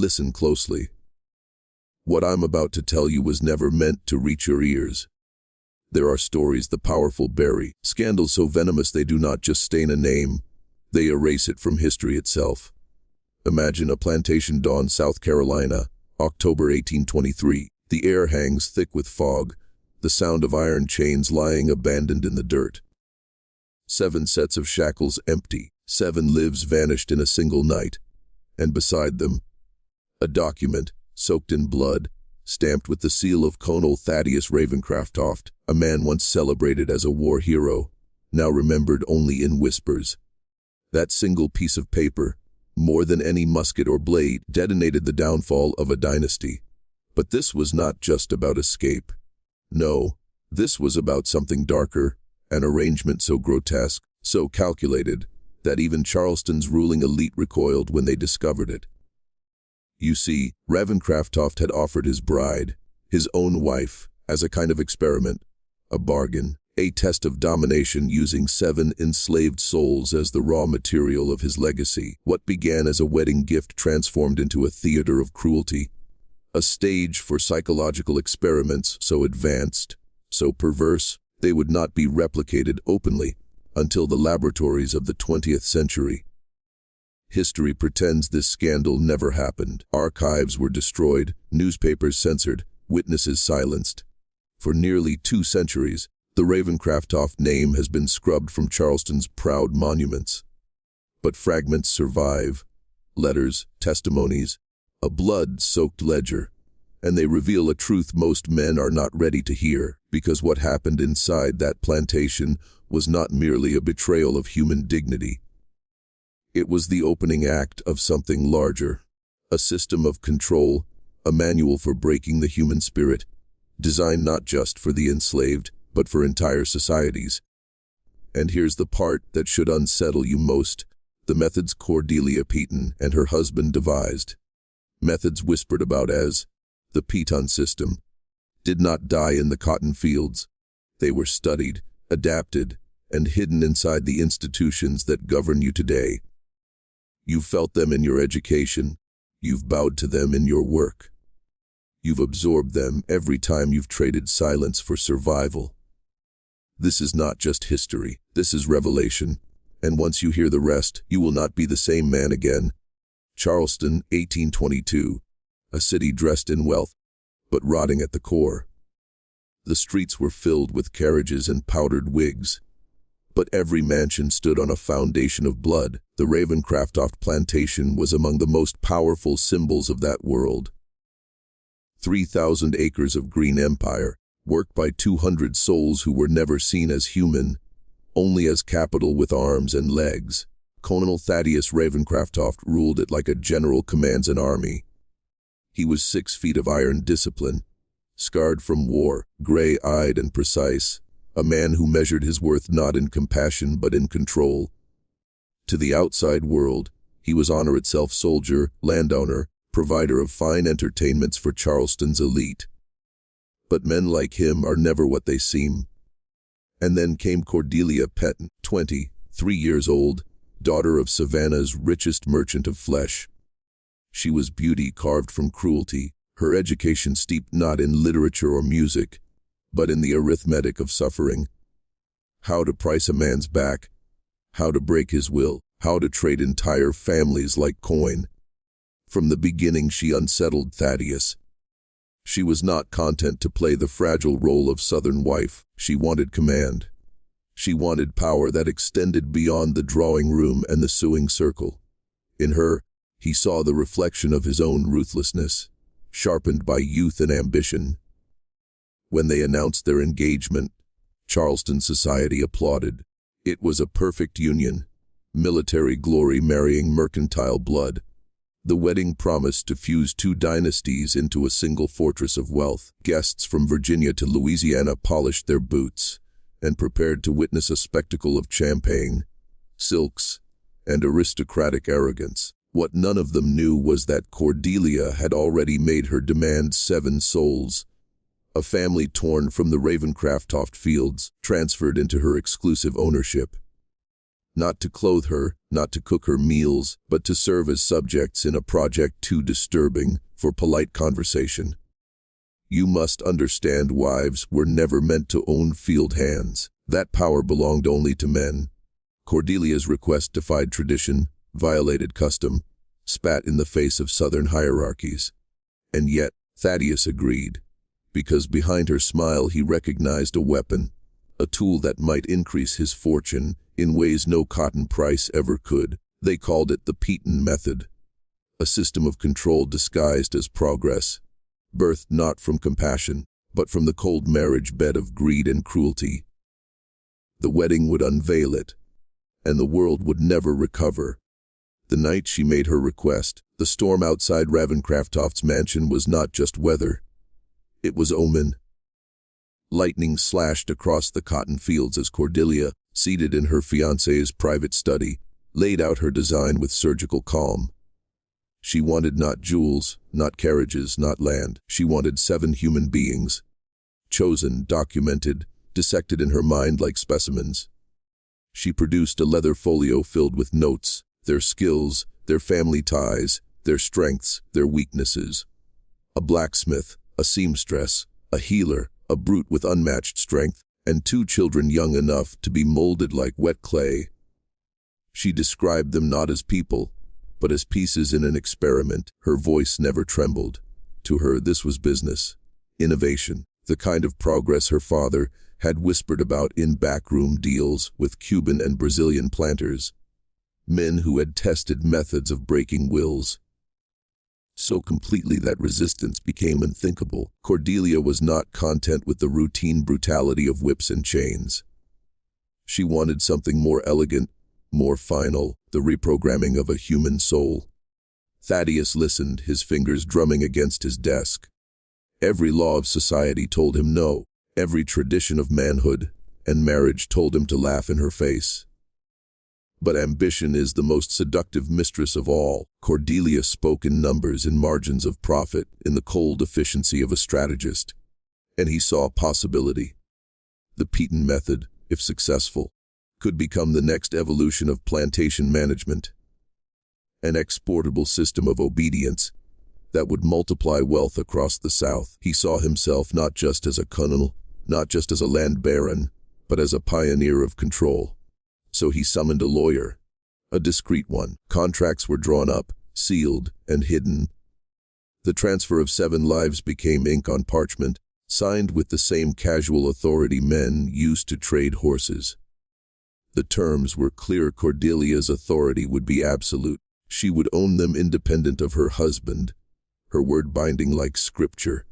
listen closely. What I'm about to tell you was never meant to reach your ears. There are stories the powerful bury, scandals so venomous they do not just stain a name, they erase it from history itself. Imagine a plantation dawn, South Carolina, October 1823. The air hangs thick with fog, the sound of iron chains lying abandoned in the dirt. 7 sets of shackles empty, 7 lives vanished in a single night, and beside them, a document, soaked in blood, stamped with the seal of Colonel Thaddeus Ravenscraft, a man once celebrated as a war hero, now remembered only in whispers. That single piece of paper, more than any musket or blade, detonated the downfall of a dynasty. But this was not just about escape. No, this was about something darker, an arrangement so grotesque, so calculated, that even Charleston's ruling elite recoiled when they discovered it. You see, Ravenscraft had offered his bride, his own wife, as a kind of experiment, a bargain, a test of domination, using 7 enslaved souls as the raw material of his legacy. What began as a wedding gift transformed into a theater of cruelty, a stage for psychological experiments so advanced, so perverse, they would not be replicated openly until the laboratories of the 20th century. History pretends this scandal never happened. Archives were destroyed, newspapers censored, witnesses silenced. For nearly 2 centuries, the Ravenscraft name has been scrubbed from Charleston's proud monuments. But fragments survive, letters, testimonies, a blood-soaked ledger, and they reveal a truth most men are not ready to hear, because what happened inside that plantation was not merely a betrayal of human dignity. It was the opening act of something larger, a system of control, a manual for breaking the human spirit, designed not just for the enslaved, but for entire societies. And here's the part that should unsettle you most: the methods Cordelia Peton and her husband devised. Methods whispered about as the Peton system did not die in the cotton fields. They were studied, adapted, and hidden inside the institutions that govern you today. You've felt them in your education. You've bowed to them in your work. You've absorbed them every time you've traded silence for survival. This is not just history. This is revelation. And once you hear the rest, you will not be the same man again. Charleston, 1822. A city dressed in wealth, but rotting at the core. The streets were filled with carriages and powdered wigs. But every mansion stood on a foundation of blood. The Ravenscraft plantation was among the most powerful symbols of that world. 3,000 acres of green empire, worked by 200 souls who were never seen as human, only as capital with arms and legs. Colonel Thaddeus Ravenscraft ruled it like a general commands an army. He was 6 feet of iron discipline, scarred from war, gray-eyed and precise, a man who measured his worth not in compassion but in control. To the outside world, he was honor itself: soldier, landowner, provider of fine entertainments for Charleston's elite. But men like him are never what they seem. And then came Cordelia Peton, 23 years old, daughter of Savannah's richest merchant of flesh. She was beauty carved from cruelty, her education steeped not in literature or music, but in the arithmetic of suffering. How to price a man's back, how to break his will, how to trade entire families like coin. From the beginning she unsettled Thaddeus. She was not content to play the fragile role of Southern wife. She wanted command. She wanted power that extended beyond the drawing room and the sewing circle. In her, he saw the reflection of his own ruthlessness, sharpened by youth and ambition. When they announced their engagement, Charleston society applauded. It was a perfect union, military glory marrying mercantile blood. The wedding promised to fuse 2 dynasties into a single fortress of wealth. Guests from Virginia to Louisiana polished their boots and prepared to witness a spectacle of champagne, silks, and aristocratic arrogance. What none of them knew was that Cordelia had already made her demand 7 souls, a family torn from the Ravenscraft fields, transferred into her exclusive ownership. not to clothe her, not to cook her meals, but to serve as subjects in a project too disturbing for polite conversation. You must understand, wives were never meant to own field hands. That power belonged only to men. Cordelia's request defied tradition, violated custom, spat in the face of southern hierarchies. And yet, Thaddeus agreed, because behind her smile he recognized a weapon, a tool that might increase his fortune in ways no cotton price ever could. They called it the Peyton method, a system of control disguised as progress, birthed not from compassion, but from the cold marriage bed of greed and cruelty. The wedding would unveil it, and the world would never recover. The night she made her request, the storm outside Ravencraftoft's mansion was not just weather. It was omen. Lightning slashed across the cotton fields as Cordelia, seated in her fiancé's private study, laid out her design with surgical calm. She wanted not jewels, not carriages, not land. She wanted 7 human beings, chosen, documented, dissected in her mind like specimens. She produced a leather folio filled with notes, their skills, their family ties, their strengths, their weaknesses. A blacksmith, a seamstress, a healer, a brute with unmatched strength, and 2 children young enough to be molded like wet clay. She described them not as people, but as pieces in an experiment. Her voice never trembled. To her, this was business, innovation, the kind of progress her father had whispered about in backroom deals with Cuban and Brazilian planters, men who had tested methods of breaking wills so completely that resistance became unthinkable. Cordelia was not content with the routine brutality of whips and chains. She wanted something more elegant, more final, the reprogramming of a human soul. Thaddeus listened, his fingers drumming against his desk. Every law of society told him no. Every tradition of manhood and marriage told him to laugh in her face. But ambition is the most seductive mistress of all. Cordelia spoke in numbers, in margins of profit, in the cold efficiency of a strategist. And he saw possibility. The Peyton method, if successful, could become the next evolution of plantation management. An exportable system of obedience that would multiply wealth across the South. He saw himself not just as a colonel, not just as a land baron, but as a pioneer of control. So he summoned a lawyer, a discreet one. Contracts were drawn up, sealed, and hidden. The transfer of 7 lives became ink on parchment, signed with the same casual authority men used to trade horses. The terms were clear. Cordelia's authority would be absolute. She would own them independent of her husband, her word binding like scripture.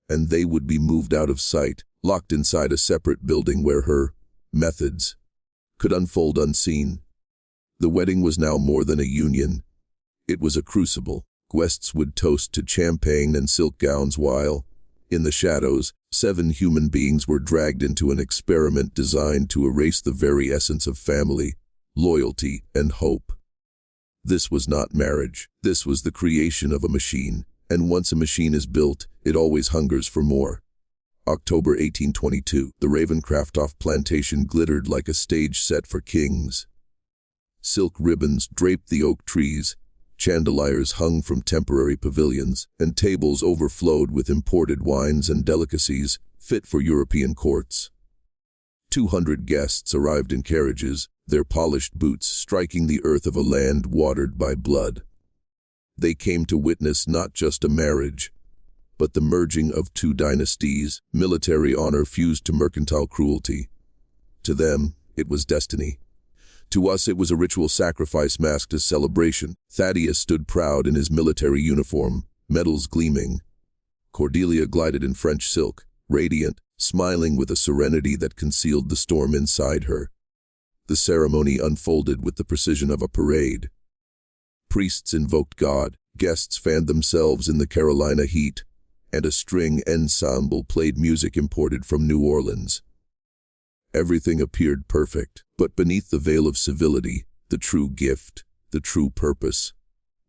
And they would be moved out of sight, locked inside a separate building where her methods could unfold unseen. The wedding was now more than a union. It was a crucible. Guests would toast to champagne and silk gowns while, in the shadows, 7 human beings were dragged into an experiment designed to erase the very essence of family, loyalty, and hope. This was not marriage. This was the creation of a machine, and once a machine is built, it always hungers for more. October 1822, the Ravencraftoft plantation glittered like a stage set for kings. Silk ribbons draped the oak trees, chandeliers hung from temporary pavilions, and tables overflowed with imported wines and delicacies fit for European courts. 200 guests arrived in carriages, their polished boots striking the earth of a land watered by blood. They came to witness not just a marriage, but the merging of 2 dynasties, military honor fused to mercantile cruelty. To them, it was destiny. To us, it was a ritual sacrifice masked as celebration. Thaddeus stood proud in his military uniform, medals gleaming. Cordelia glided in French silk, radiant, smiling with a serenity that concealed the storm inside her. The ceremony unfolded with the precision of a parade. Priests invoked God, guests fanned themselves in the Carolina heat, and a string ensemble played music imported from New Orleans. Everything appeared perfect, but beneath the veil of civility, the true gift, the true purpose,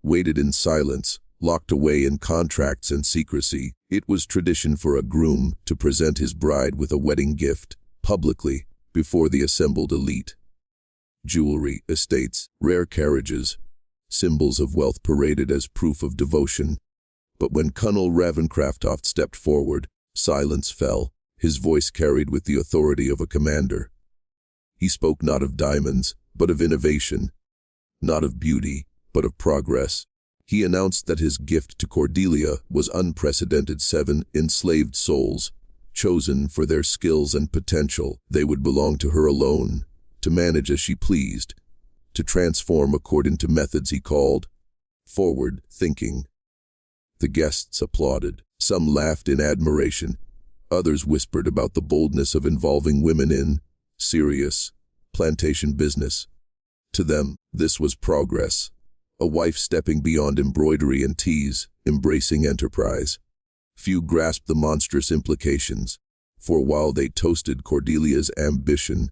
waited in silence, locked away in contracts and secrecy. It was tradition for a groom to present his bride with a wedding gift, publicly, before the assembled elite. jewelry, estates, rare carriages, symbols of wealth paraded as proof of devotion. But when Colonel Ravencraftoft stepped forward, silence fell, his voice carried with the authority of a commander. He spoke not of diamonds, but of innovation, not of beauty, but of progress. He announced that his gift to Cordelia was unprecedented: 7 enslaved souls, chosen for their skills and potential. They would belong to her alone, to manage as she pleased, to transform according to methods he called forward thinking. The guests applauded. Some laughed in admiration. Others whispered about the boldness of involving women in serious plantation business. To them, this was progress. A wife stepping beyond embroidery and teas, embracing enterprise. Few grasped the monstrous implications, for while they toasted Cordelia's ambition,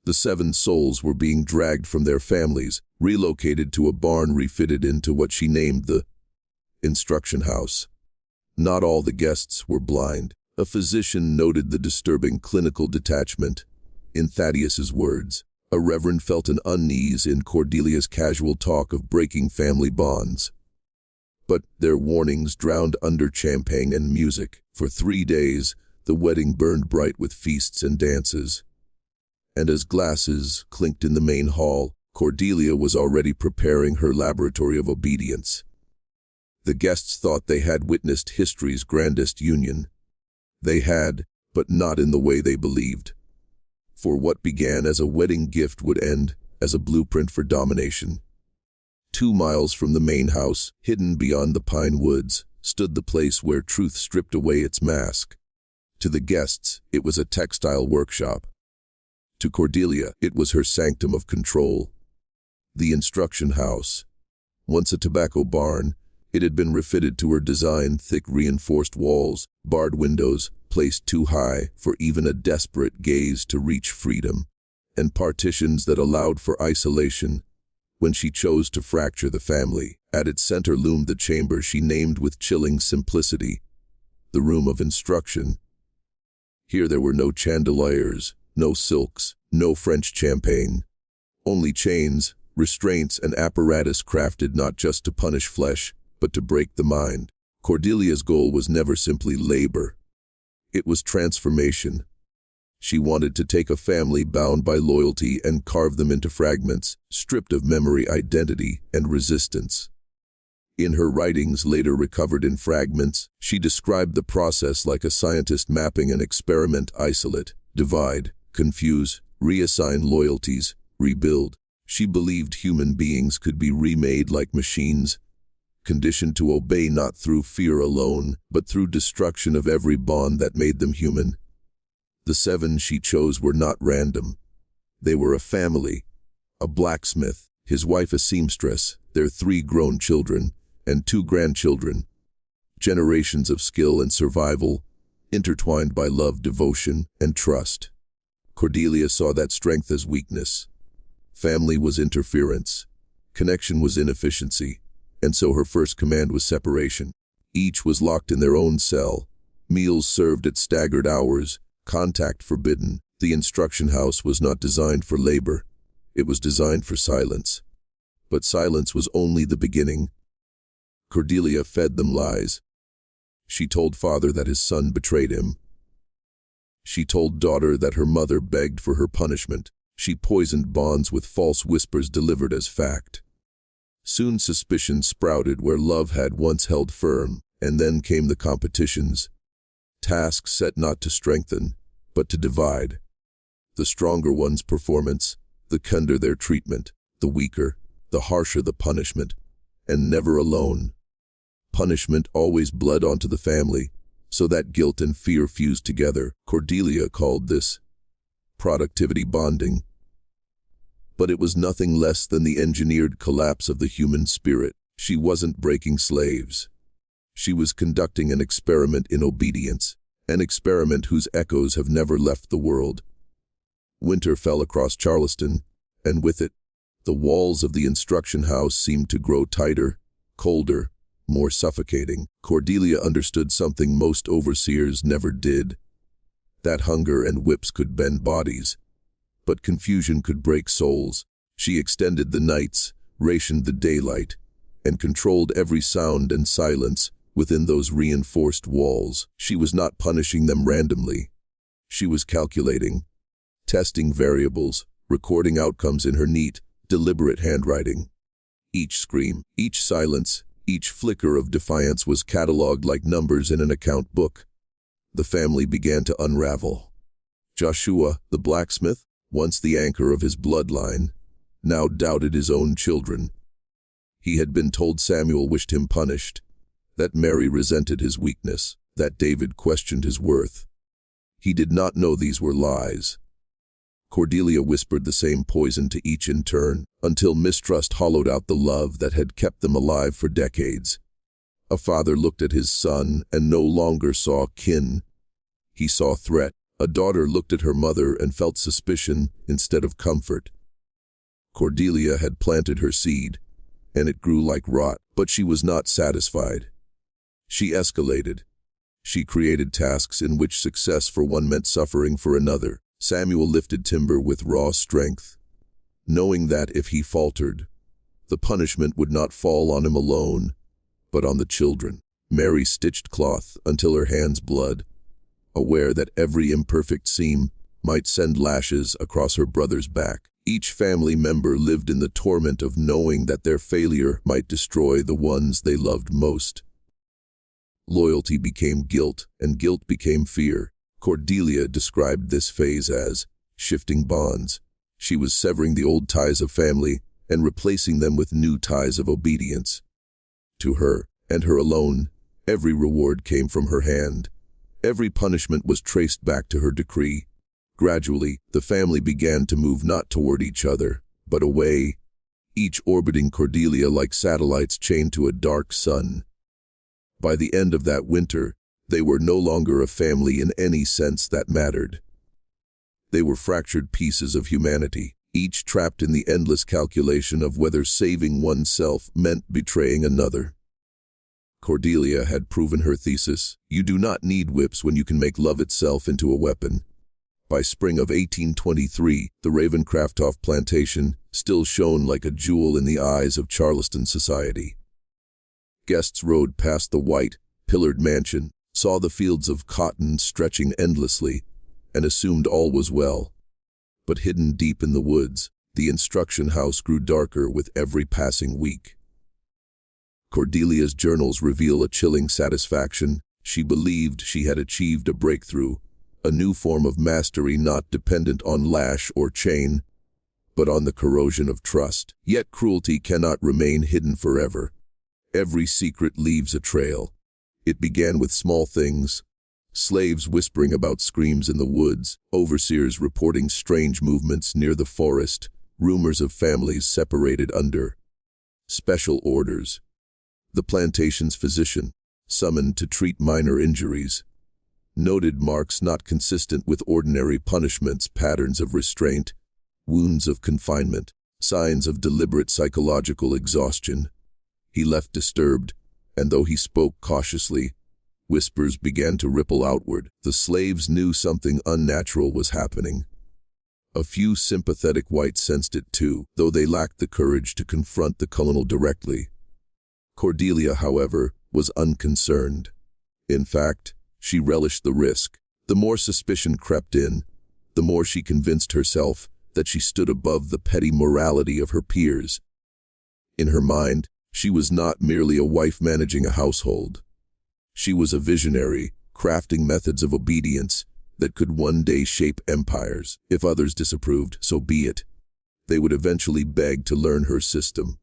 the 7 souls were being dragged from their families, relocated to a barn refitted into what she named the instruction house. Not all the guests were blind. A physician noted the disturbing clinical detachment. In Thaddeus's words, a reverend felt an unease in Cordelia's casual talk of breaking family bonds. But their warnings drowned under champagne and music. For 3 days, the wedding burned bright with feasts and dances. And as glasses clinked in the main hall, Cordelia was already preparing her laboratory of obedience. The guests thought they had witnessed history's grandest union. They had, but not in the way they believed. For what began as a wedding gift would end as a blueprint for domination. 2 miles from the main house, hidden beyond the pine woods, stood the place where truth stripped away its mask. To the guests, it was a textile workshop. To Cordelia, it was her sanctum of control. The instruction house. Once a tobacco barn, it had been refitted to her design: thick reinforced walls, barred windows, placed too high for even a desperate gaze to reach freedom, and partitions that allowed for isolation when she chose to fracture the family. At its center loomed the chamber she named with chilling simplicity, the room of instruction. Here there were no chandeliers, no silks, no French champagne, only chains, restraints, and apparatus crafted not just to punish flesh, but to break the mind. Cordelia's goal was never simply labor. It was transformation. She wanted to take a family bound by loyalty and carve them into fragments, stripped of memory, identity, and resistance. In her writings, later recovered in fragments, she described the process like a scientist mapping an experiment: isolate, divide, confuse, reassign loyalties, rebuild. She believed human beings could be remade like machines, conditioned to obey not through fear alone, but through destruction of every bond that made them human. The 7 she chose were not random. They were a family: a blacksmith, his wife a seamstress, their 3 grown children, and 2 grandchildren. Generations of skill and survival, intertwined by love, devotion, and trust. Cordelia saw that strength as weakness. Family was interference. Connection was inefficiency. And so her first command was separation. Each was locked in their own cell, meals served at staggered hours, contact forbidden. The instruction house was not designed for labor. It was designed for silence. But silence was only the beginning. Cordelia fed them lies. She told father that his son betrayed him. She told daughter that her mother begged for her punishment. She poisoned bonds with false whispers delivered as fact. Soon suspicion sprouted where love had once held firm, and then came the competitions. Tasks set not to strengthen, but to divide. The stronger one's performance, the kinder their treatment; the weaker, the harsher the punishment, and never alone. Punishment always bled onto the family, so that guilt and fear fused together. Cordelia called this productivity bonding. But it was nothing less than the engineered collapse of the human spirit. She wasn't breaking slaves. She was conducting an experiment in obedience, an experiment whose echoes have never left the world. Winter fell across Charleston, and with it, the walls of the instruction house seemed to grow tighter, colder, more suffocating. Cordelia understood something most overseers never did: that hunger and whips could bend bodies, But confusion could break souls. She extended the nights, rationed the daylight, and controlled every sound and silence within those reinforced walls. She was not punishing them randomly. She was calculating, testing variables, recording outcomes in her neat, deliberate handwriting. Each scream, each silence, each flicker of defiance was catalogued like numbers in an account book. The family began to unravel. Joshua, the blacksmith, once the anchor of his bloodline, now doubted his own children. He had been told Samuel wished him punished, that Mary resented his weakness, that David questioned his worth. He did not know these were lies. Cordelia whispered the same poison to each in turn, until mistrust hollowed out the love that had kept them alive for decades. A father looked at his son and no longer saw kin. He saw threat. A daughter looked at her mother and felt suspicion instead of comfort. Cordelia had planted her seed, and it grew like rot, but she was not satisfied. She escalated. She created tasks in which success for one meant suffering for another. Samuel lifted timber with raw strength, knowing that if he faltered, the punishment would not fall on him alone, but on the children. Mary stitched cloth until her hands bled, aware that every imperfect seam might send lashes across her brother's back. Each family member lived in the torment of knowing that their failure might destroy the ones they loved most. Loyalty became guilt, and guilt became fear. Cordelia described this phase as shifting bonds. She was severing the old ties of family and replacing them with new ties of obedience. To her, and her alone, every reward came from her hand. Every punishment was traced back to her decree. Gradually, the family began to move not toward each other, but away, each orbiting Cordelia like satellites chained to a dark sun. By the end of that winter, they were no longer a family in any sense that mattered. They were fractured pieces of humanity, each trapped in the endless calculation of whether saving oneself meant betraying another. Cordelia had proven her thesis: you do not need whips when you can make love itself into a weapon. By spring of 1823, the Ravencraftoff plantation still shone like a jewel in the eyes of Charleston society. Guests rode past the white, pillared mansion, saw the fields of cotton stretching endlessly, and assumed all was well. But hidden deep in the woods, the instruction house grew darker with every passing week. Cordelia's journals reveal a chilling satisfaction. She believed she had achieved a breakthrough, a new form of mastery not dependent on lash or chain, but on the corrosion of trust. Yet cruelty cannot remain hidden forever. Every secret leaves a trail. It began with small things: slaves whispering about screams in the woods, overseers reporting strange movements near the forest, rumors of families separated under special orders. The plantation's physician, summoned to treat minor injuries, noted marks not consistent with ordinary punishments, patterns of restraint, wounds of confinement, signs of deliberate psychological exhaustion. He left disturbed, and though he spoke cautiously, whispers began to ripple outward. The slaves knew something unnatural was happening. A few sympathetic whites sensed it too, though they lacked the courage to confront the colonel directly. Cordelia, however, was unconcerned. In fact, she relished the risk. The more suspicion crept in, the more she convinced herself that she stood above the petty morality of her peers. In her mind, she was not merely a wife managing a household. She was a visionary, crafting methods of obedience that could one day shape empires. If others disapproved, so be it. They would eventually beg to learn her system.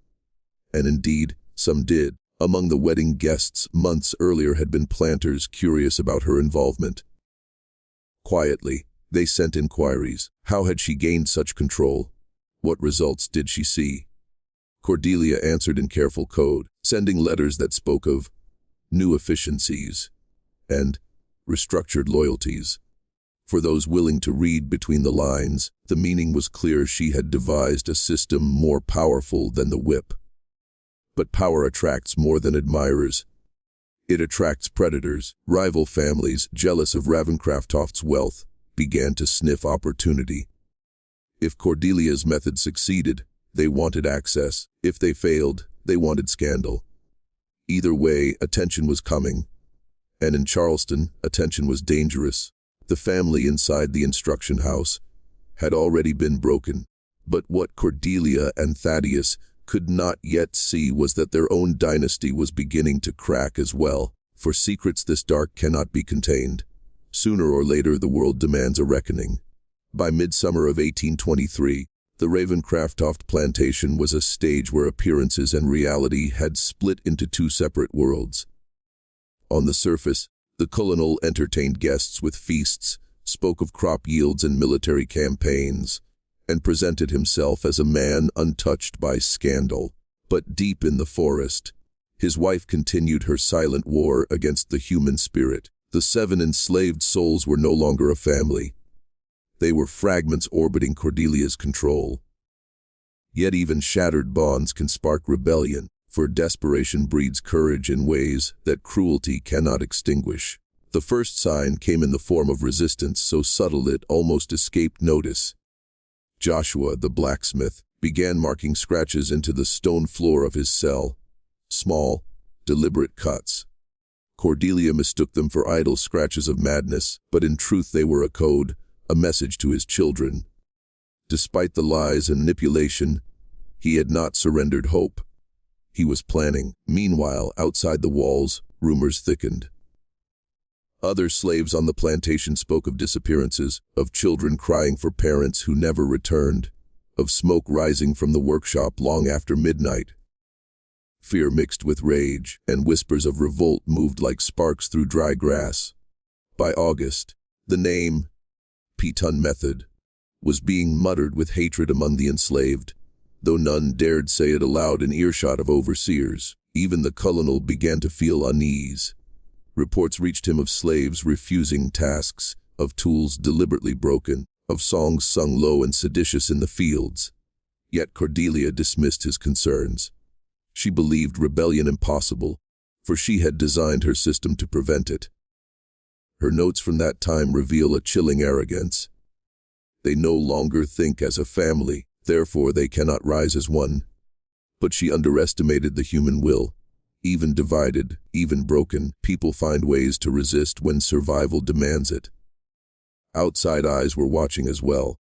And indeed, some did. Among the wedding guests months earlier had been planters curious about her involvement. Quietly, they sent inquiries. How had she gained such control? What results did she see? Cordelia answered in careful code, sending letters that spoke of new efficiencies and restructured loyalties. For those willing to read between the lines, the meaning was clear: she had devised a system more powerful than the whip. But power attracts more than admirers. It attracts predators. Rival families, jealous of Ravencraftoff's wealth, began to sniff opportunity. If Cordelia's method succeeded, they wanted access. If they failed, they wanted scandal. Either way, attention was coming. And in Charleston, attention was dangerous. The family inside the instruction house had already been broken. But what Cordelia and Thaddeus could not yet see was that their own dynasty was beginning to crack as well. For secrets this dark cannot be contained. Sooner or later, the world demands a reckoning. By midsummer of 1823, the Ravenscroft plantation was a stage where appearances and reality had split into two separate worlds. On the surface, the colonel entertained guests with feasts, spoke of crop yields and military campaigns, and presented himself as a man untouched by scandal. But deep in the forest, his wife continued her silent war against the human spirit. The 7 enslaved souls were no longer a family. They were fragments orbiting Cordelia's control. Yet even shattered bonds can spark rebellion, for desperation breeds courage in ways that cruelty cannot extinguish. The first sign came in the form of resistance so subtle it almost escaped notice. Joshua, the blacksmith, began marking scratches into the stone floor of his cell. Small, deliberate cuts. Cordelia mistook them for idle scratches of madness, but in truth they were a code, a message to his children. Despite the lies and manipulation, he had not surrendered hope. He was planning. Meanwhile, outside the walls, rumors thickened. Other slaves on the plantation spoke of disappearances, of children crying for parents who never returned, of smoke rising from the workshop long after midnight. Fear mixed with rage, and whispers of revolt moved like sparks through dry grass. By August, the name, Piton Method, was being muttered with hatred among the enslaved, though none dared say it aloud in earshot of overseers. Even the colonel began to feel unease. Reports reached him of slaves refusing tasks, of tools deliberately broken, of songs sung low and seditious in the fields. Yet Cordelia dismissed his concerns. She believed rebellion impossible, for she had designed her system to prevent it. Her notes from that time reveal a chilling arrogance. They no longer think as a family, therefore they cannot rise as one. But she underestimated the human will. Even divided, even broken, people find ways to resist when survival demands it. Outside eyes were watching as well.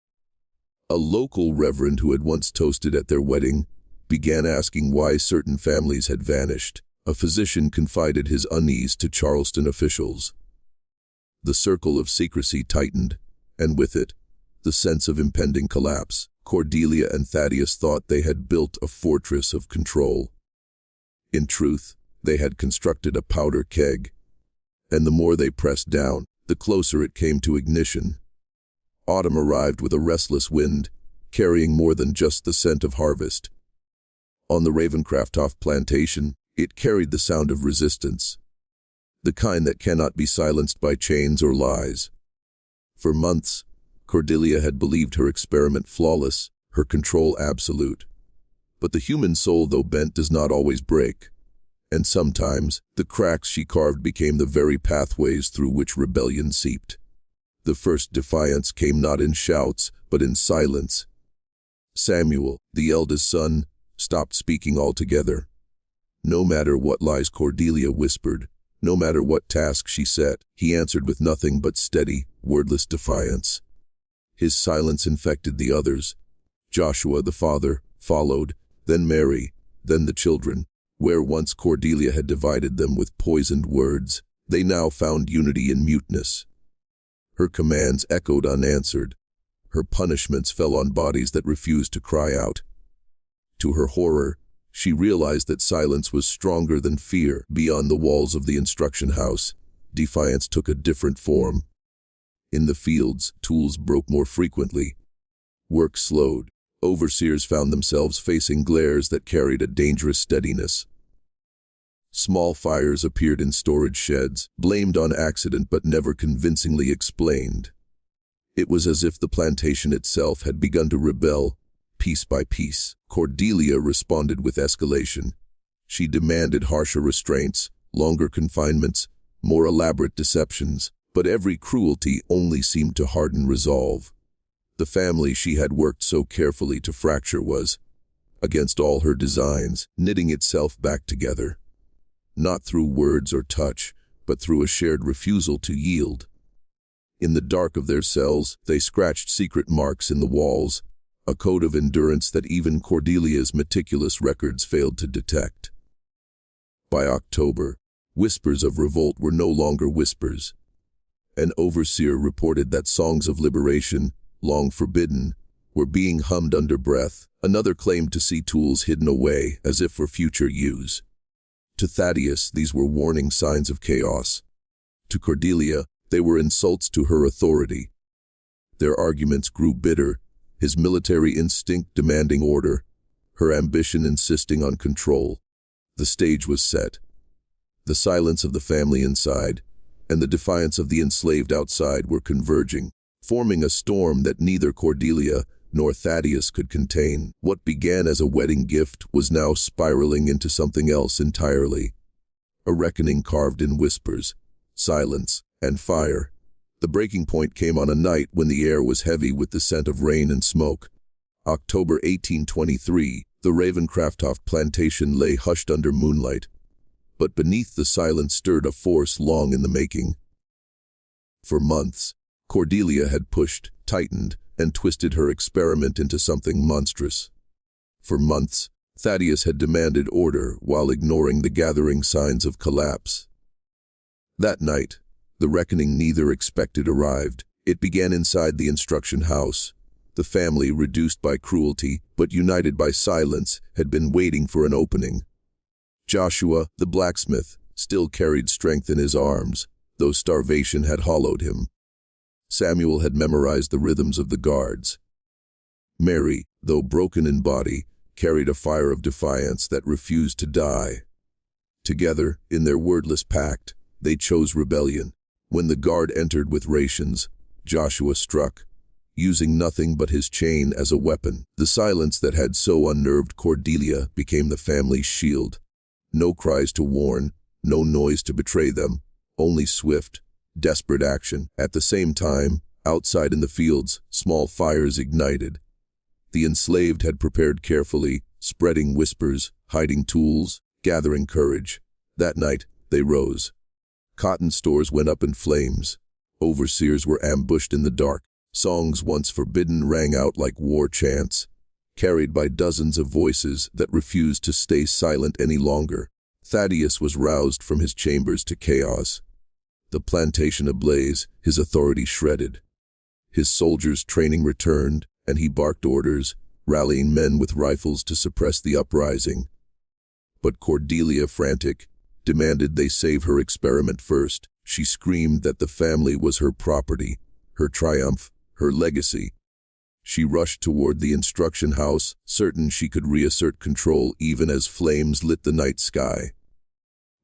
A local reverend who had once toasted at their wedding began asking why certain families had vanished. A physician confided his unease to Charleston officials. The circle of secrecy tightened, and with it, the sense of impending collapse. Cordelia and Thaddeus thought they had built a fortress of control. In truth, they had constructed a powder keg, and the more they pressed down, the closer it came to ignition. Autumn arrived with a restless wind, carrying more than just the scent of harvest. On the Ravenscroft plantation, it carried the sound of resistance, the kind that cannot be silenced by chains or lies. For months, Cordelia had believed her experiment flawless, her control absolute. But the human soul, though bent, does not always break. And sometimes, the cracks she carved became the very pathways through which rebellion seeped. The first defiance came not in shouts, but in silence. Samuel, the eldest son, stopped speaking altogether. No matter what lies Cordelia whispered, no matter what task she set, he answered with nothing but steady, wordless defiance. His silence infected the others. Joshua, the father, followed, then Mary, then the children. Where once Cordelia had divided them with poisoned words, they now found unity in muteness. Her commands echoed unanswered. Her punishments fell on bodies that refused to cry out. To her horror, she realized that silence was stronger than fear. Beyond the walls of the instruction house, defiance took a different form. In the fields, tools broke more frequently. Work slowed. Overseers found themselves facing glares that carried a dangerous steadiness. Small fires appeared in storage sheds, blamed on accident but never convincingly explained. It was as if the plantation itself had begun to rebel, piece by piece. Cordelia responded with escalation. She demanded harsher restraints, longer confinements, more elaborate deceptions, but every cruelty only seemed to harden resolve. The family she had worked so carefully to fracture was, against all her designs, knitting itself back together. Not through words or touch, but through a shared refusal to yield. In the dark of their cells, they scratched secret marks in the walls, a code of endurance that even Cordelia's meticulous records failed to detect. By October, whispers of revolt were no longer whispers. An overseer reported that songs of liberation, long forbidden, were being hummed under breath. Another claimed to see tools hidden away, as if for future use. To Thaddeus, these were warning signs of chaos. To Cordelia, they were insults to her authority. Their arguments grew bitter, his military instinct demanding order, her ambition insisting on control. The stage was set. The silence of the family inside, and the defiance of the enslaved outside were converging, forming a storm that neither Cordelia nor Thaddeus could contain. What began as a wedding gift was now spiraling into something else entirely. A reckoning carved in whispers, silence, and fire. The breaking point came on a night when the air was heavy with the scent of rain and smoke. October 1823, the Ravencraftoft plantation lay hushed under moonlight. But beneath the silence stirred a force long in the making. For months, Cordelia had pushed, tightened, and twisted her experiment into something monstrous. For months, Thaddeus had demanded order while ignoring the gathering signs of collapse. That night, the reckoning neither expected arrived. It began inside the instruction house. The family, reduced by cruelty, but united by silence, had been waiting for an opening. Joshua, the blacksmith, still carried strength in his arms, though starvation had hollowed him. Samuel had memorized the rhythms of the guards. Mary, though broken in body, carried a fire of defiance that refused to die. Together, in their wordless pact, they chose rebellion. When the guard entered with rations, Joshua struck, using nothing but his chain as a weapon. The silence that had so unnerved Cordelia became the family's shield. No cries to warn, no noise to betray them, only swift, desperate action. At the same time, outside in the fields, small fires ignited. The enslaved had prepared carefully, spreading whispers, hiding tools, gathering courage. That night, they rose. Cotton stores went up in flames. Overseers were ambushed in the dark. Songs once forbidden rang out like war chants, carried by dozens of voices that refused to stay silent any longer. Thaddeus was roused from his chambers to chaos. The plantation ablaze, his authority shredded. His soldiers' training returned, and he barked orders, rallying men with rifles to suppress the uprising. But Cordelia, frantic, demanded they save her experiment first. She screamed that the family was her property, her triumph, her legacy. She rushed toward the instruction house, certain she could reassert control even as flames lit the night sky.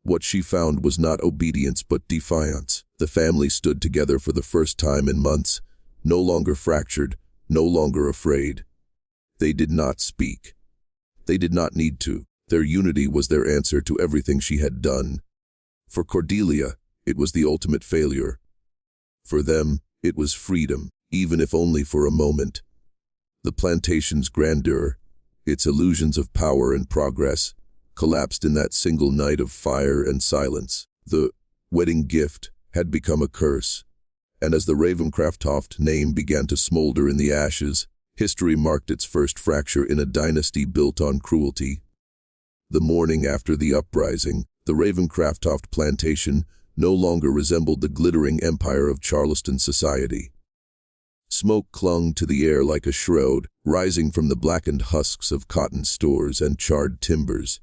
What she found was not obedience but defiance. The family stood together for the first time in months, no longer fractured, no longer afraid. They did not speak. They did not need to. Their unity was their answer to everything she had done. For Cordelia, it was the ultimate failure. For them, it was freedom, even if only for a moment. The plantation's grandeur, its illusions of power and progress, collapsed in that single night of fire and silence. The wedding gift had become a curse, and as the Ravencraftoft name began to smolder in the ashes, history marked its first fracture in a dynasty built on cruelty. The morning after the uprising, the Ravencraftoft plantation no longer resembled the glittering empire of Charleston society. Smoke clung to the air like a shroud, rising from the blackened husks of cotton stores and charred timbers.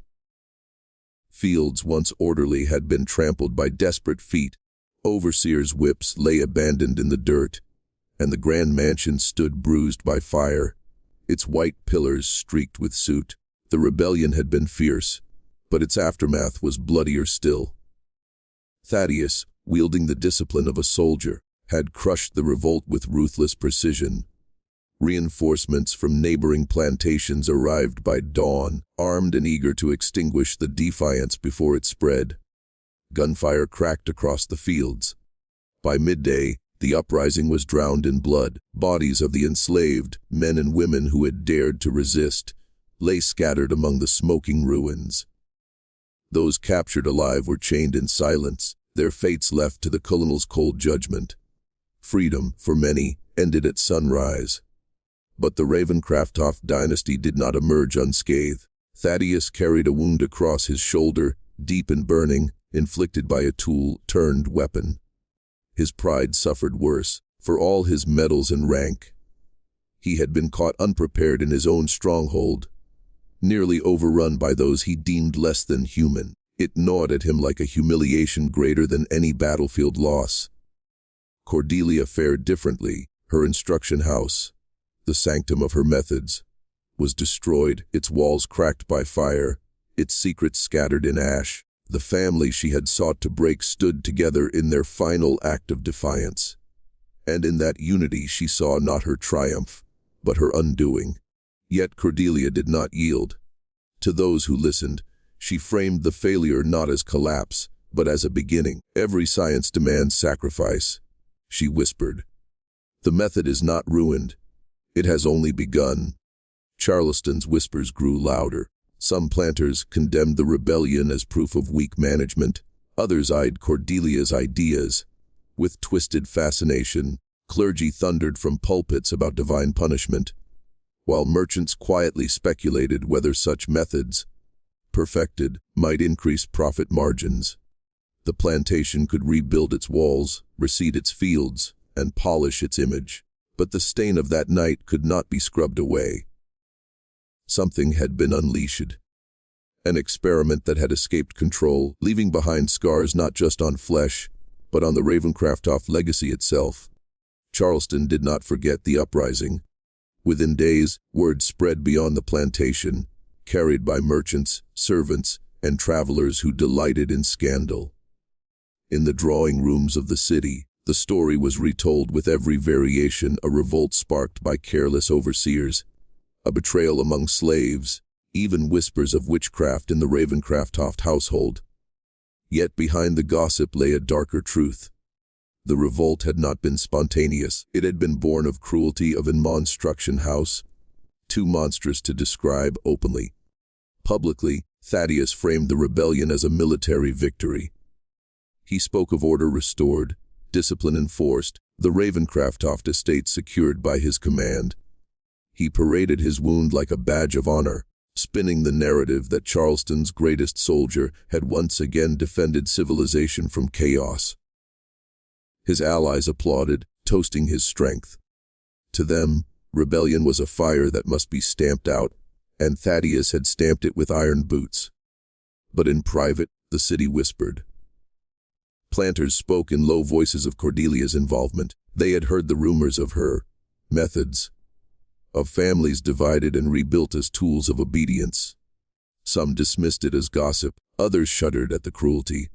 Fields once orderly had been trampled by desperate feet. Overseers' whips lay abandoned in the dirt, and the grand mansion stood bruised by fire, its white pillars streaked with soot. The rebellion had been fierce, but its aftermath was bloodier still. Thaddeus, wielding the discipline of a soldier, had crushed the revolt with ruthless precision. Reinforcements from neighboring plantations arrived by dawn, armed and eager to extinguish the defiance before it spread. Gunfire cracked across the fields. By midday, The uprising was drowned in blood. Bodies of the enslaved, men and women who had dared to resist, lay scattered among the smoking ruins. Those captured alive were chained in silence, their fates left to the colonel's cold judgment. Freedom, for many, ended at sunrise. But the Ravencroft dynasty did not emerge unscathed. Thaddeus carried a wound across his shoulder, deep and burning, inflicted by a tool-turned weapon. His pride suffered worse, for all his medals and rank. He had been caught unprepared in his own stronghold, nearly overrun by those he deemed less than human. It gnawed at him like a humiliation greater than any battlefield loss. Cordelia fared differently. Her instruction house, the sanctum of her methods, was destroyed, its walls cracked by fire, its secrets scattered in ash. The family she had sought to break stood together in their final act of defiance. And in that unity she saw not her triumph, but her undoing. Yet Cordelia did not yield. To those who listened, she framed the failure not as collapse, but as a beginning. Every science demands sacrifice, she whispered. The method is not ruined. It has only begun. Charleston's whispers grew louder. Some planters condemned the rebellion as proof of weak management. Others eyed Cordelia's ideas with twisted fascination. Clergy thundered from pulpits about divine punishment, while merchants quietly speculated whether such methods, perfected, might increase profit margins. The plantation could rebuild its walls, reseed its fields, and polish its image. But the stain of that night could not be scrubbed away. Something had been unleashed. An experiment that had escaped control, leaving behind scars not just on flesh, but on the Ravencroft legacy itself. Charleston did not forget the uprising. Within days, word spread beyond the plantation, carried by merchants, servants, and travelers who delighted in scandal. In the drawing rooms of the city, the story was retold with every variation: a revolt sparked by careless overseers, a betrayal among slaves, even whispers of witchcraft in the Ravencroft household. Yet behind the gossip lay a darker truth. The revolt had not been spontaneous. It had been born of cruelty of an Instruction House, too monstrous to describe openly. Publicly, Thaddeus framed the rebellion as a military victory. He spoke of order restored, discipline enforced, the Ravencroft estate secured by his command. He paraded his wound like a badge of honor, spinning the narrative that Charleston's greatest soldier had once again defended civilization from chaos. His allies applauded, toasting his strength. To them, rebellion was a fire that must be stamped out, and Thaddeus had stamped it with iron boots. But in private, the city whispered. Planters spoke in low voices of Cordelia's involvement. They had heard the rumors of her methods, of families divided and rebuilt as tools of obedience. Some dismissed it as gossip, others shuddered at the cruelty.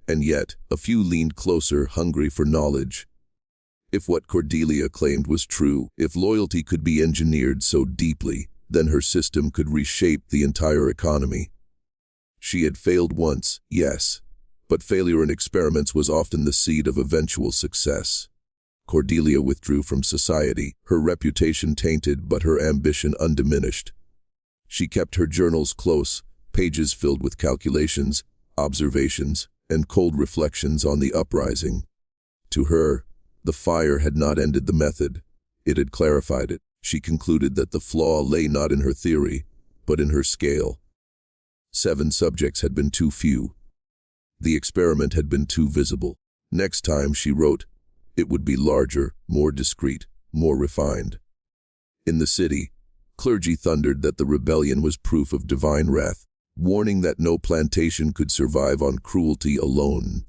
And yet, a few leaned closer, hungry for knowledge. If what Cordelia claimed was true, if loyalty could be engineered so deeply, then her system could reshape the entire economy. She had failed once, yes, but failure in experiments was often the seed of eventual success. Cordelia withdrew from society, her reputation tainted but her ambition undiminished. She kept her journals close, pages filled with calculations, observations, and cold reflections on the uprising. To her, the fire had not ended the method, it had clarified it. She concluded that the flaw lay not in her theory, but in her scale. 7 subjects had been too few. The experiment had been too visible. Next time, she wrote, it would be larger, more discreet, more refined. In the city, clergy thundered that the rebellion was proof of divine wrath, warning that no plantation could survive on cruelty alone.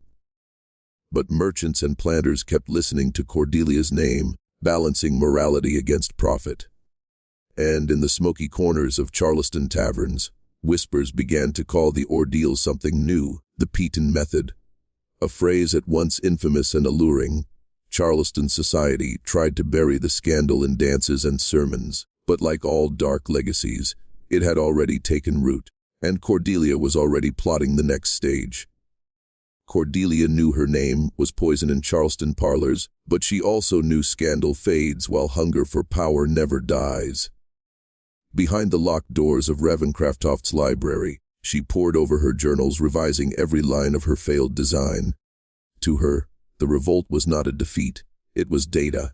But merchants and planters kept listening to Cordelia's name, balancing morality against profit. And in the smoky corners of Charleston taverns, whispers began to call the ordeal something new, the Peyton method. A phrase at once infamous and alluring. Charleston society tried to bury the scandal in dances and sermons, but like all dark legacies, it had already taken root, and Cordelia was already plotting the next stage. Cordelia knew her name was poison in Charleston parlors, but she also knew scandal fades while hunger for power never dies. Behind the locked doors of Ravencroft's library, she pored over her journals, revising every line of her failed design. To her, the revolt was not a defeat, it was data.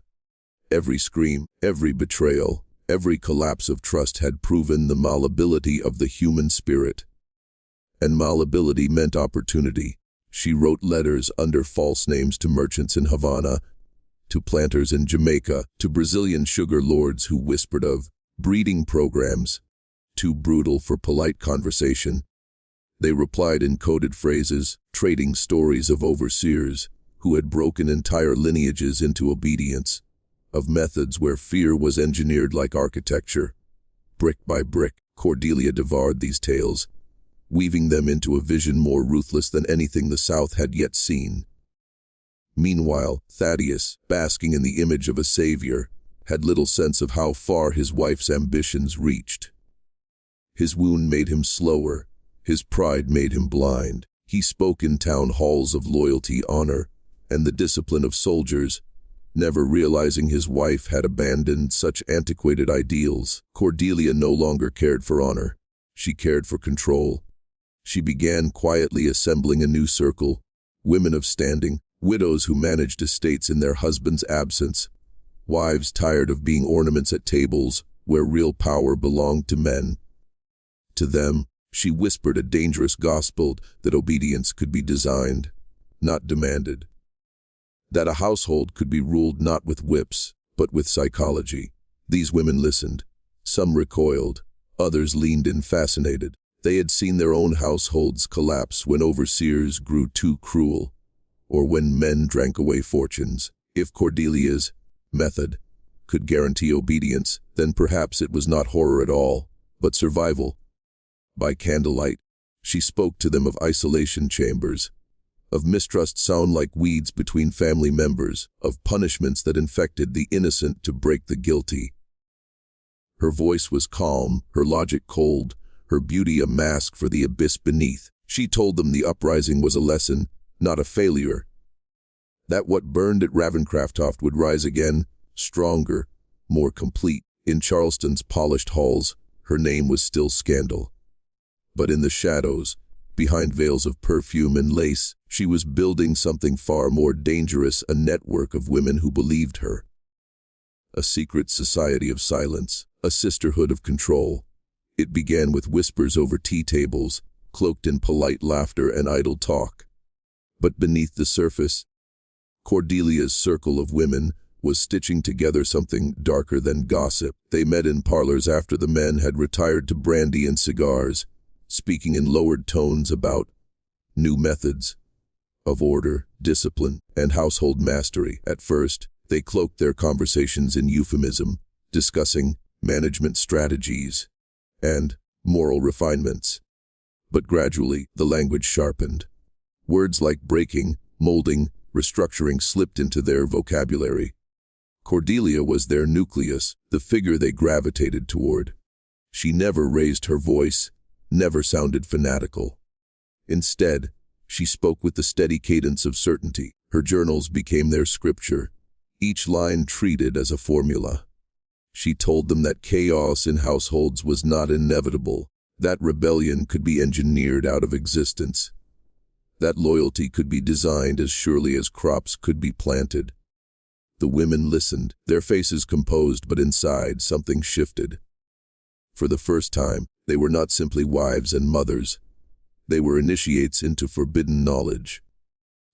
Every scream, every betrayal, every collapse of trust had proven the malleability of the human spirit. And malleability meant opportunity. She wrote letters under false names to merchants in Havana, to planters in Jamaica, to Brazilian sugar lords who whispered of breeding programs, too brutal for polite conversation. They replied in coded phrases, trading stories of overseers who had broken entire lineages into obedience, of methods where fear was engineered like architecture. Brick by brick, Cordelia devoured these tales, weaving them into a vision more ruthless than anything the South had yet seen. Meanwhile, Thaddeus, basking in the image of a savior, had little sense of how far his wife's ambitions reached. His wound made him slower, his pride made him blind. He spoke in town halls of loyalty, honor, and the discipline of soldiers, never realizing his wife had abandoned such antiquated ideals. Cordelia no longer cared for honor. She cared for control. She began quietly assembling a new circle, women of standing, widows who managed estates in their husband's absence, wives tired of being ornaments at tables where real power belonged to men. To them, she whispered a dangerous gospel that obedience could be designed, not demanded. That a household could be ruled not with whips, but with psychology. These women listened. Some recoiled, others leaned in fascinated. They had seen their own households collapse when overseers grew too cruel, or when men drank away fortunes. If Cordelia's method could guarantee obedience, then perhaps it was not horror at all, but survival. By candlelight, she spoke to them of isolation chambers, of mistrust sound like weeds between family members, of punishments that infected the innocent to break the guilty. Her voice was calm, her logic cold, her beauty a mask for the abyss beneath. She told them the uprising was a lesson, not a failure. That what burned at Ravencroft would rise again, stronger, more complete. In Charleston's polished halls, her name was still scandal. But in the shadows, behind veils of perfume and lace, she was building something far more dangerous, a network of women who believed her. A secret society of silence, a sisterhood of control. It began with whispers over tea tables, cloaked in polite laughter and idle talk. But beneath the surface, Cordelia's circle of women was stitching together something darker than gossip. They met in parlors after the men had retired to brandy and cigars, speaking in lowered tones about new methods of order, discipline, and household mastery. At first, they cloaked their conversations in euphemism, discussing management strategies and moral refinements. But gradually, the language sharpened. Words like breaking, molding, restructuring slipped into their vocabulary. Cordelia was their nucleus, the figure they gravitated toward. She never raised her voice, never sounded fanatical. Instead, she spoke with the steady cadence of certainty. Her journals became their scripture, each line treated as a formula. She told them that chaos in households was not inevitable, that rebellion could be engineered out of existence, that loyalty could be designed as surely as crops could be planted. The women listened, their faces composed, but inside something shifted. For the first time, they were not simply wives and mothers. They were initiates into forbidden knowledge.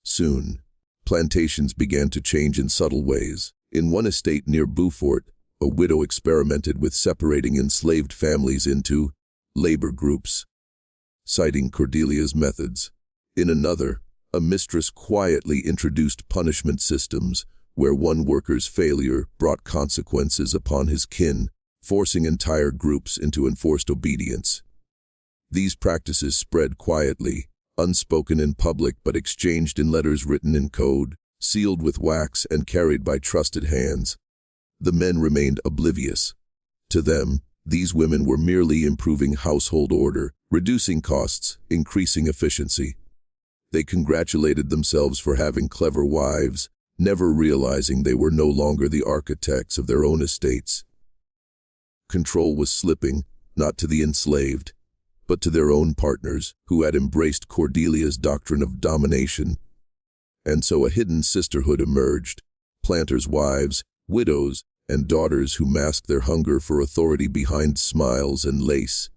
Soon, plantations began to change in subtle ways. In one estate near Beaufort, a widow experimented with separating enslaved families into labor groups, citing Cordelia's methods. In another, a mistress quietly introduced punishment systems where one worker's failure brought consequences upon his kin, forcing entire groups into enforced obedience. These practices spread quietly, unspoken in public but exchanged in letters written in code, sealed with wax and carried by trusted hands. The men remained oblivious. To them, these women were merely improving household order, reducing costs, increasing efficiency. They congratulated themselves for having clever wives, never realizing they were no longer the architects of their own estates. Control was slipping, not to the enslaved, but to their own partners, who had embraced Cordelia's doctrine of domination. And so a hidden sisterhood emerged, planters' wives, widows, and daughters who masked their hunger for authority behind smiles and lace.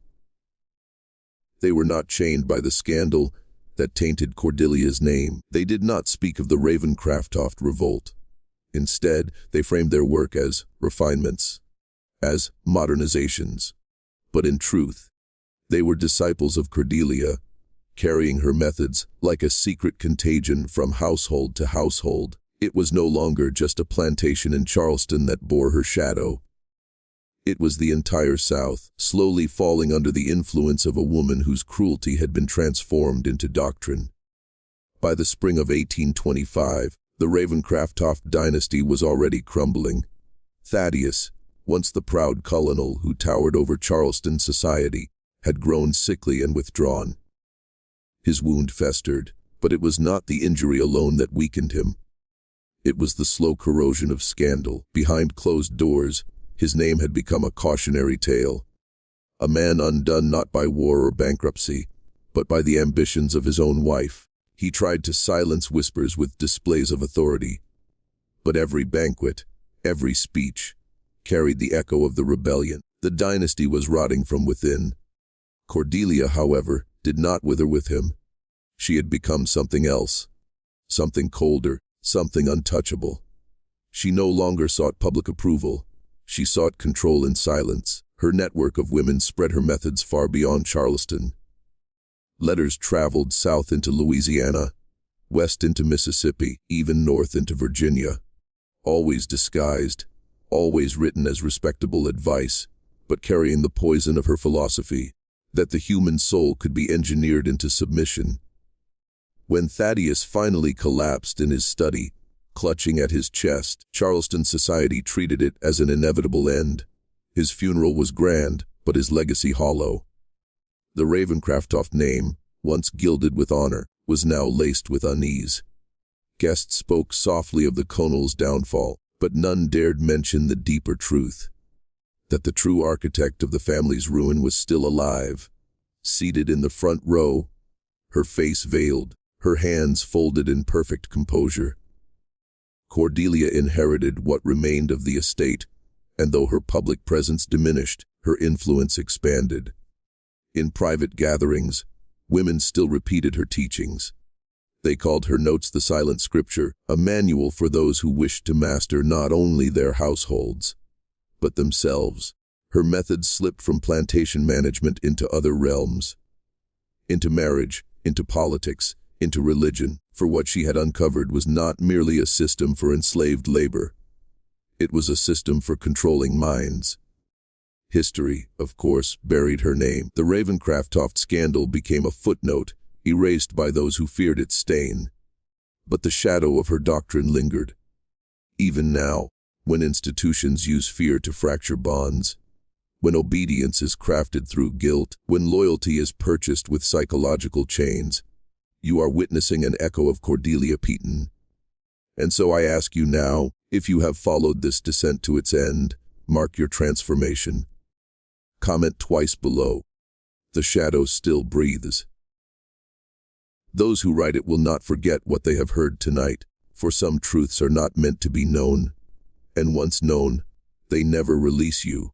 They were not chained by the scandal that tainted Cordelia's name. They did not speak of the Ravencraftoft revolt. Instead, they framed their work as refinements, as modernizations. But in truth, they were disciples of Cordelia, carrying her methods like a secret contagion from household to household. It was no longer just a plantation in Charleston that bore her shadow. It was the entire South, slowly falling under the influence of a woman whose cruelty had been transformed into doctrine. By the spring of 1825, the Ravencraftoft dynasty was already crumbling. Thaddeus, once the proud colonel who towered over Charleston society, had grown sickly and withdrawn. His wound festered, but it was not the injury alone that weakened him. It was the slow corrosion of scandal. Behind closed doors, his name had become a cautionary tale. A man undone not by war or bankruptcy, but by the ambitions of his own wife. He tried to silence whispers with displays of authority. But every banquet, every speech, carried the echo of the rebellion. The dynasty was rotting from within. Cordelia, however, did not wither with him. She had become something else, something colder, something untouchable. She no longer sought public approval. She sought control in silence. Her network of women spread her methods far beyond Charleston. Letters traveled south into Louisiana, west into Mississippi, even north into Virginia. Always disguised, always written as respectable advice, but carrying the poison of her philosophy, that the human soul could be engineered into submission. When Thaddeus finally collapsed in his study, clutching at his chest, Charleston society treated it as an inevitable end. His funeral was grand, but his legacy hollow. The Ravencraftoft name, once gilded with honor, was now laced with unease. Guests spoke softly of the colonel's downfall, but none dared mention the deeper truth, that the true architect of the family's ruin was still alive, seated in the front row, her face veiled, her hands folded in perfect composure. Cordelia inherited what remained of the estate, and though her public presence diminished, her influence expanded. In private gatherings, women still repeated her teachings. They called her notes the silent scripture, a manual for those who wished to master not only their households, but themselves. Her methods slipped from plantation management into other realms, into marriage, into politics, into religion, for what she had uncovered was not merely a system for enslaved labor. It was a system for controlling minds. History, of course, buried her name. The Ravencraftoft scandal became a footnote, erased by those who feared its stain. But the shadow of her doctrine lingered. Even now, when institutions use fear to fracture bonds, when obedience is crafted through guilt, when loyalty is purchased with psychological chains, you are witnessing an echo of Cordelia Peaton. And so I ask you now, if you have followed this descent to its end, mark your transformation. Comment twice below. The shadow still breathes. Those who write it will not forget what they have heard tonight, for some truths are not meant to be known, and once known, they never release you.